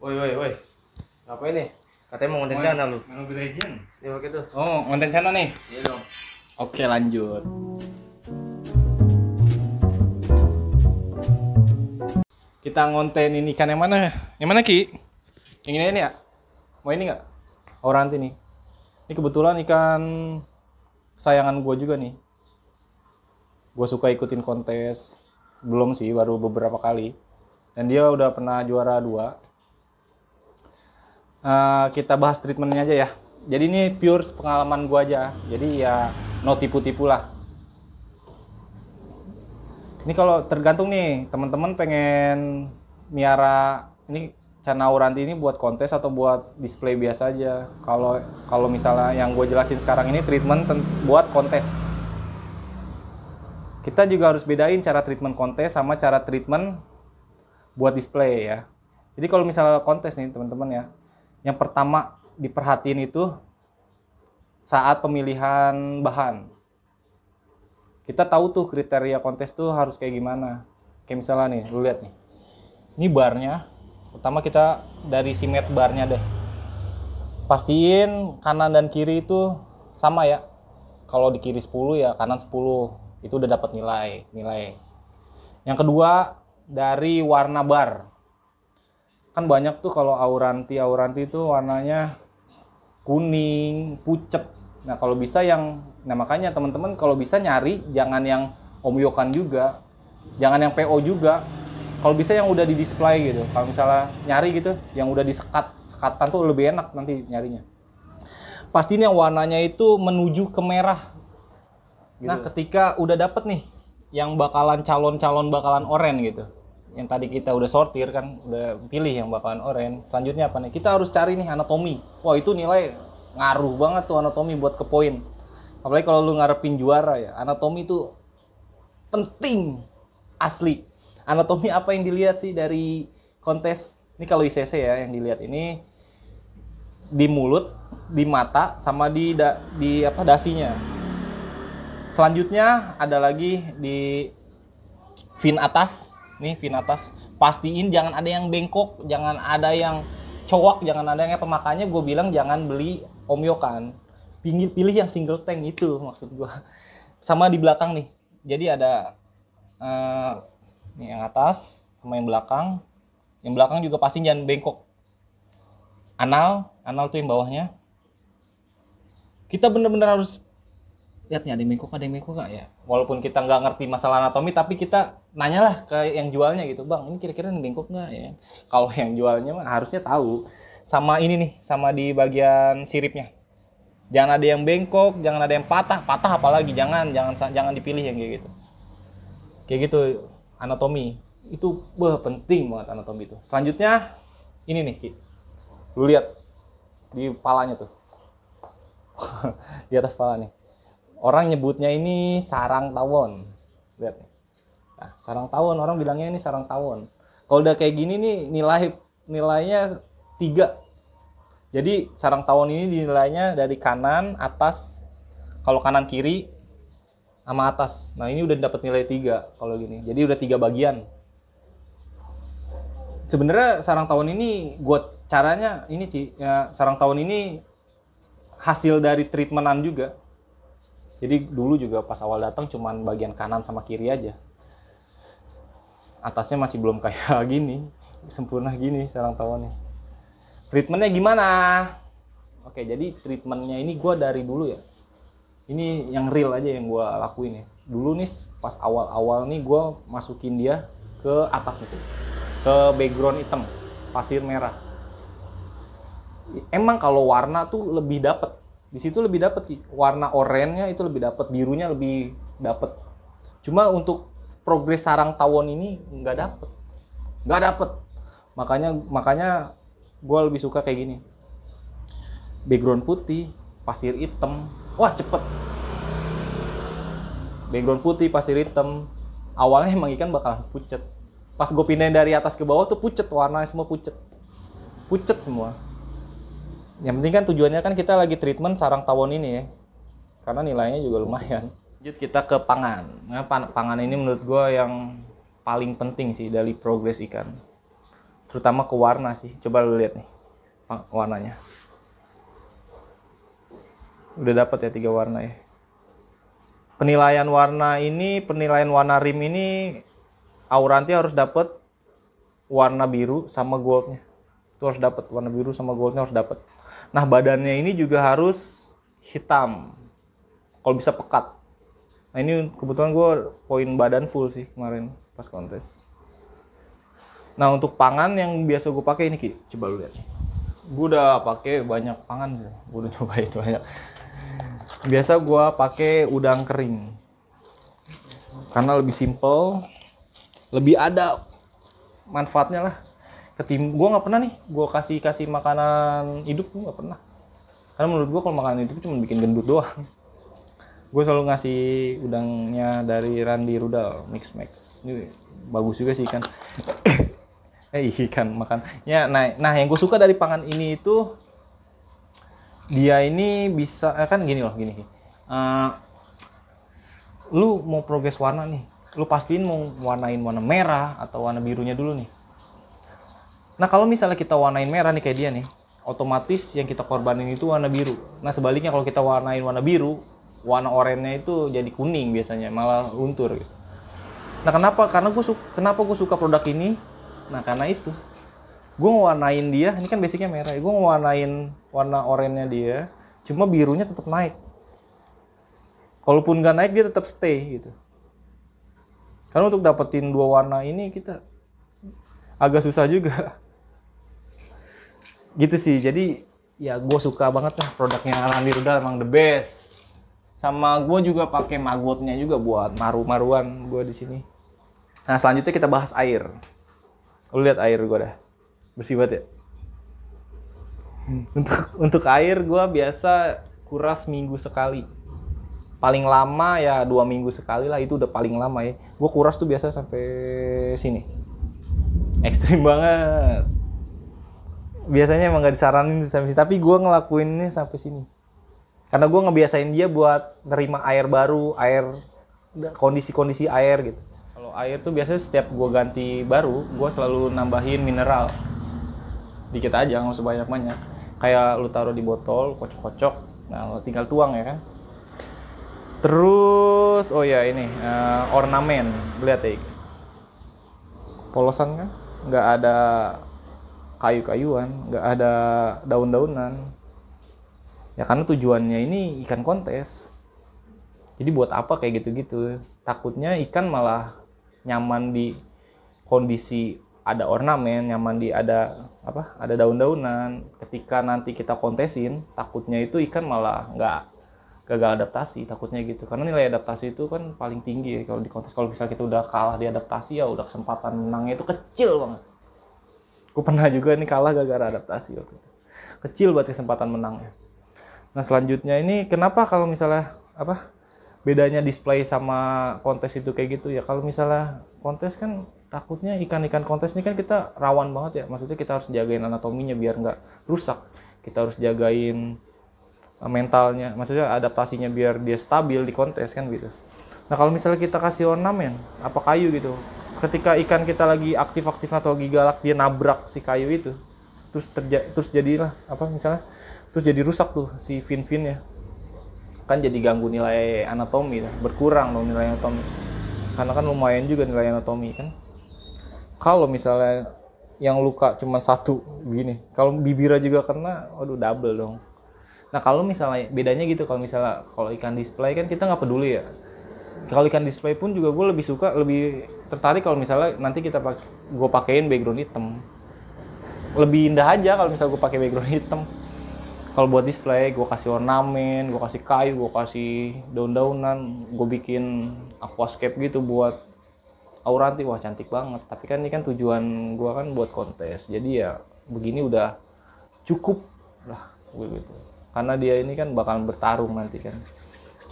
Woi woi woi. Ngapain nih? Katanya mau ngonten channel lu. Main Mobile Legends. Ya pakai tuh. Oh, konten channel nih. Iya dong. Oke, lanjut. Kita ngontenin ikan yang mana? Yang mana, Ki? Yang ini ya? Mau ini nggak? Oranti nih. Ini kebetulan ikan kesayangan gue juga nih. Gue suka ikutin kontes. Belum sih, baru beberapa kali. Dan dia udah pernah juara 2. Kita bahas treatmentnya aja ya. Jadi ini pure pengalaman gue aja. Jadi ya no tipu-tipu lah. Ini kalau tergantung nih, teman-teman pengen miara ini Cana Auranti ini buat kontes atau buat display biasa aja. Kalau misalnya yang gue jelasin sekarang ini treatment buat kontes. Kita juga harus bedain cara treatment kontes sama cara treatment buat display ya. Jadi kalau misalnya kontes nih teman-teman ya, yang pertama diperhatiin itu saat pemilihan bahan. Kita tahu tuh kriteria kontes tuh harus kayak gimana. Kayak misalnya nih, lu lihat nih. Ini barnya, pertama kita dari si mat barnya deh. Pastiin kanan dan kiri itu sama ya. Kalau di kiri 10 ya kanan 10. Itu udah dapat nilai. Yang kedua, dari warna bar. Kan banyak tuh kalau Auranti itu warnanya kuning, pucet. Nah kalau bisa makanya teman-teman kalau bisa nyari jangan yang omyokan juga, jangan yang PO juga. Kalau bisa yang udah di display gitu. Kalau misalnya nyari gitu, yang udah sekatan tuh lebih enak nanti nyarinya. Pastinya warnanya itu menuju ke merah. Gitu. Nah ketika udah dapet nih, yang bakalan calon bakalan oranye gitu. Yang tadi kita udah sortir kan, udah pilih yang bakalan oranye. Selanjutnya apa nih? Kita harus cari nih anatomi. Wah itu nilai ngaruh banget tuh anatomi buat ke poin. Apalagi kalau lu ngarepin juara ya, anatomi itu penting asli. Anatomi apa yang dilihat sih dari kontes? Ini kalau ICC ya yang dilihat ini di mulut, di mata, sama di dasinya. Selanjutnya ada lagi di fin atas. Nih fin atas. Pastiin jangan ada yang bengkok, jangan ada yang cowok, jangan ada yang apa. Makanya gue bilang jangan beli omyokan. Pilih yang single tank itu maksud gue. Sama di belakang nih. Jadi ada nih yang atas sama yang belakang. Yang belakang juga pasti jangan bengkok. Anal tuh yang bawahnya. Kita bener-bener harus lihat nih ada yang bengkok nggak ya. Walaupun kita nggak ngerti masalah anatomi, tapi kita nanyalah ke yang jualnya gitu, bang ini kira-kira yang bengkok nggak ya. Kalau yang jualnya mah harusnya tahu. Sama ini nih, sama di bagian siripnya. Jangan ada yang bengkok, jangan ada yang patah apalagi jangan dipilih yang kayak gitu. Kayak gitu anatomi. Itu penting banget anatomi itu. Selanjutnya ini nih, Ki. Lu lihat di palanya tuh. Di atas pala nih. Orang nyebutnya ini sarang tawon. Lihat nih. Nah, sarang tawon orang bilangnya ini sarang tawon. Kalau udah kayak gini nih nilainya 3. Jadi sarang tawon ini dinilainya dari kanan, atas, kalau kanan kiri sama atas. Nah, ini udah dapat nilai 3 kalau gini. Jadi udah 3 bagian. Sebenarnya sarang tawon ini caranya ini Ci, ya, sarang tawon ini hasil dari treatmentan juga. Jadi dulu juga pas awal datang cuman bagian kanan sama kiri aja. Atasnya masih belum kayak gini, sempurna gini sarang tawonnya. Treatmentnya gimana? Oke, jadi treatmentnya ini gue dari dulu ya. Ini yang real aja yang gue lakuin ya. Dulu nih pas awal-awal nih gue masukin dia ke atas nih, ke background hitam, pasir merah. Emang kalau warna tuh lebih dapet. Di situ lebih dapet, warna oranye itu lebih dapet, birunya lebih dapet. Cuma untuk progres sarang tawon ini nggak dapet. Makanya gue lebih suka kayak gini. Background putih, pasir hitam, wah cepet. Background putih, pasir hitam. Awalnya emang ikan bakalan pucet. Pas gue pindahin dari atas ke bawah tuh pucet, warnanya semua pucet semua. Yang penting kan tujuannya kan kita lagi treatment sarang tawon ini ya, karena nilainya juga lumayan. Lanjut kita ke pangan. Nah, pangan ini menurut gue yang paling penting sih dari progres ikan. terutama ke warna sih. Coba lu lihat nih warnanya. Udah dapat ya 3 warna ya. Penilaian warna rim ini Auranti harus dapat warna biru sama goldnya. Itu harus dapat warna biru sama goldnya harus dapat. Nah, badannya ini juga harus hitam. Kalau bisa pekat. Nah, ini kebetulan gue poin badan full sih kemarin pas kontes. Nah, untuk pangan yang biasa gue pakai ini Ki, coba lu lihat. Gue udah pakai banyak pangan sih. Gue udah cobain banyak. Biasa gue pakai udang kering. Karena lebih simple, lebih ada manfaatnya lah. Gue nggak pernah nih, gue kasih makanan hidup, gue nggak pernah. Karena menurut gue kalau makanan hidup cuma bikin gendut doang. Gue selalu ngasih udangnya dari Randi Rudal Mix Max. Ini bagus juga sih ikan. Ikan makan. Ya, nah yang gue suka dari pangan ini itu dia ini bisa kan gini loh, gini. Lu mau progres warna nih, lu pastiin mau warnain warna merah atau warna birunya dulu nih. Nah, kalau misalnya kita warnain merah nih kayak dia nih, otomatis yang kita korbanin itu warna biru. Nah, sebaliknya kalau kita warnain warna biru, warna oranye itu jadi kuning biasanya, malah luntur gitu. Nah, kenapa gue suka produk ini? Nah, karena itu. Gue ngewarnain dia, ini kan basicnya merah. Gue ngewarnain warna oranye dia, cuma birunya tetap naik. Kalaupun nggak naik, dia tetap stay gitu. Karena untuk dapetin 2 warna ini kita agak susah juga. Gitu sih, jadi ya gue suka banget lah produknya Randi Rudal, emang the best. Sama gue juga pakai magotnya juga buat maru-maruan gue di sini. Nah, selanjutnya kita bahas air. Lu lihat air gue dah bersih banget ya. Untuk air gue biasa kuras minggu sekali. Paling lama ya 2 minggu sekali lah, itu udah paling lama ya. Gue kuras tuh biasa sampai sini. Ekstrim banget. Biasanya emang gak disaranin sampai sini, tapi gue ngelakuinnya sampai sini. Karena gue ngebiasain dia buat nerima air baru, kondisi-kondisi air gitu. Kalau air tuh biasanya setiap gue ganti baru, gue selalu nambahin mineral. Dikit aja, nggak usah banyak-banyak. Kayak lu taruh di botol, kocok-kocok, nah lu tinggal tuang ya kan. Terus, oh ya ini, ornamen, lihat ya. Polosan kan, nggak ada kayu-kayuan, nggak ada daun-daunan. Ya karena tujuannya ini ikan kontes. Jadi buat apa kayak gitu-gitu? Takutnya ikan malah nyaman di kondisi ada ornamen, nyaman di ada daun-daunan. Ketika nanti kita kontesin, takutnya itu ikan malah gagal adaptasi, takutnya gitu. Karena nilai adaptasi itu kan paling tinggi ya kalau di kontes. Kalau misalnya kita udah kalah di adaptasi, ya udah kesempatan menangnya itu kecil banget. Gue pernah juga nih kalah gara-gara adaptasi waktu itu. Kecil banget kesempatan menangnya. Nah, selanjutnya ini kenapa kalau misalnya bedanya display sama kontes itu kayak gitu ya. Kalau misalnya kontes kan takutnya ikan-ikan kontes ini kan kita rawan banget ya. Maksudnya kita harus jagain anatominya biar nggak rusak. Kita harus jagain mentalnya, maksudnya adaptasinya biar dia stabil di kontes kan gitu. Nah, kalau misalnya kita kasih ornamen apa kayu gitu, ketika ikan kita lagi aktif-aktif atau lagi galak, dia nabrak si kayu itu, terus jadilah terus jadi rusak tuh si fin-finnya. Kan jadi ganggu nilai anatomi, berkurang dong nilai anatomi. Karena kan lumayan juga nilai anatomi kan. Kalau misalnya yang luka cuma 1 begini, kalau bibirnya juga kena, waduh double dong. Nah, kalau misalnya bedanya gitu, kalau ikan display kan kita nggak peduli ya. Kalau ikan display pun juga gue lebih tertarik kalau misalnya nanti gue pakein background hitam. Lebih indah aja kalau misalnya gue pakai background hitam. Kalau buat display, gue kasih ornamen, gue kasih kayu, gue kasih daun-daunan, gue bikin aquascape gitu buat Auranti. Wah, cantik banget. Tapi kan ini kan tujuan gue kan buat kontes. Jadi ya begini udah cukup lah gitu. Karena dia ini kan bakal bertarung nanti kan.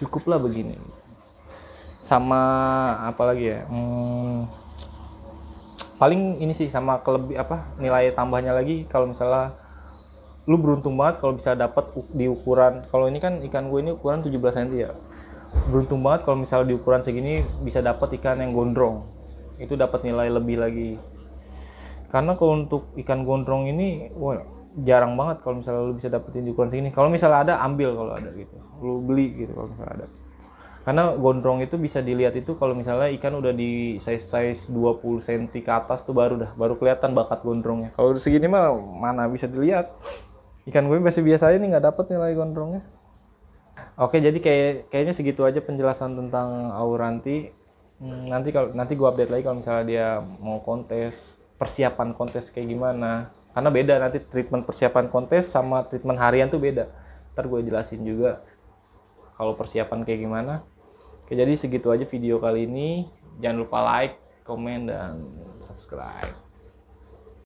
Cukup lah begini. Sama apa lagi ya? Paling ini sih sama nilai tambahnya lagi kalau misalnya lu beruntung banget kalau bisa dapat di ukuran, kalau ini kan ikan gue ini ukuran 17 cm ya. Beruntung banget kalau misalnya di ukuran segini bisa dapat ikan yang gondrong. Itu dapat nilai lebih lagi. Karena kalau untuk ikan gondrong ini, wah jarang banget kalau misalnya lu bisa dapetin di ukuran segini. Kalau misalnya ada, ambil kalau ada gitu. Lu beli gitu kalau misalnya ada. Karena gondrong itu bisa dilihat itu kalau misalnya ikan udah di size 20 cm ke atas tuh baru kelihatan bakat gondrongnya. Kalau segini mah mana bisa dilihat. Ikan gue masih biasa aja nih, nggak dapet nilai gondrongnya. Oke, jadi kayaknya segitu aja penjelasan tentang Auranti. Nanti gue update lagi kalau misalnya dia mau kontes, persiapan kontes kayak gimana. Karena beda nanti treatment persiapan kontes sama treatment harian tuh beda. Ntar gue jelasin juga kalau persiapan kayak gimana. Oke, jadi segitu aja video kali ini. Jangan lupa like, komen, dan subscribe.